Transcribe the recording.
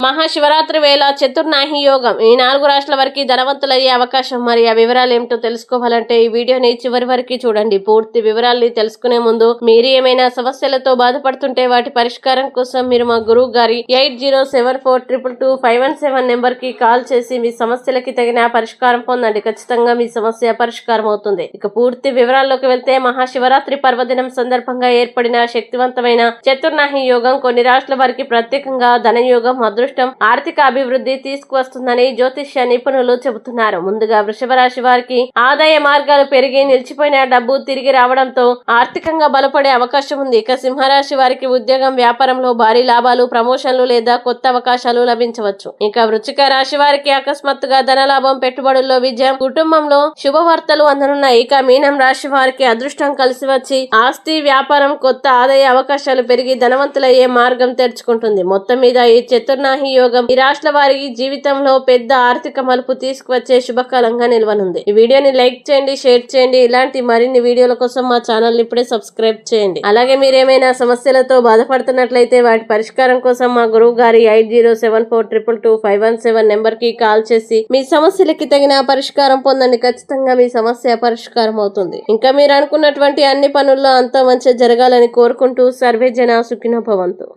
మహాశివరాత్రి వేళ చతుర్నాహి యోగం ఈ 4 రాష్ట్రాల వారికి ధనవంతులయ్యే అవకాశం. మరి ఆ వివరాలు ఏమిటో తెలుసుకోవాలంటే ఈ వీడియోని చివరి వరకు చూడండి. పూర్తి వివరాల్ని తెలుసుకునే ముందు మీరు ఏమైనా సమస్యలతో బాధపడుతుంటే వాటి పరిష్కారం కోసం మీరు మా గురువు గారి 8074222517 నెంబర్ కి కాల్ చేసి మీ సమస్యలకి తగిన పరిష్కారం పొందండి. ఖచ్చితంగా మీ సమస్య పరిష్కారం అవుతుంది. ఇక పూర్తి వివరాల్లోకి వెళ్తే మహాశివరాత్రి పర్వదినం సందర్భంగా ఏర్పడిన శక్తివంతమైన చతుర్నాహి యోగం కొన్ని రాష్ట్రాల వారికి ప్రత్యేకంగా ధనయోగం, ఆర్థిక అభివృద్ధి తీసుకువస్తుందని జ్యోతిష్య నిపుణులు చెబుతున్నారు. ముందుగా వృషభ రాశి వారికి ఆదాయ మార్గాలు పెరిగి నిలిచిపోయిన డబ్బు తిరిగి రావడంతో ఆర్థికంగా బలపడే అవకాశం ఉంది. ఇక సింహరాశి వారికి ఉద్యోగం, వ్యాపారంలో భారీ లాభాలు, ప్రమోషన్లు లేదా కొత్త అవకాశాలు లభించవచ్చు. ఇక వృశ్చిక రాశి వారికి అకస్మాత్తుగా ధనలాభం, పెట్టుబడుల్లో విజయం, కుటుంబంలో శుభవార్తలు అందనున్నాయి. ఇక మీనం రాశి వారికి అదృష్టం కలిసి వచ్చి ఆస్తి, వ్యాపారం, కొత్త ఆదాయ అవకాశాలు పెరిగి ధనవంతులయ్యే మార్గం తెరుచుకుంటుంది. మొత్తం మీద ఈ చతుర్నాహి యోగం ఈ రాష్ట్ర వారి జీవితంలో పెద్ద ఆర్థిక మలుపు తీసుకువచ్చే శుభకాలంగా నిలవనుంది. ఈ వీడియోని లైక్ చేయండి, షేర్ చేయండి. ఇలాంటి మరిన్ని వీడియోల కోసం మా ఛానల్ ని ఇప్పుడే సబ్స్క్రైబ్ చేయండి. అలాగే మీరేమైనా సమస్యలతో బాధపడుతున్నట్లయితే వాటి పరిష్కారం కోసం మా గురువు గారి 8074222517 నెంబర్ కి కాల్ చేసి మీ సమస్యలకి తగిన పరిష్కారం పొందండి. ఖచ్చితంగా మీ సమస్య పరిష్కారం అవుతుంది. ఇంకా మీరు అనుకున్నటువంటి అన్ని పనుల్లో అంతా మంచి జరగాలని కోరుకుంటూ సర్వే జన సుఖినో భవంతు.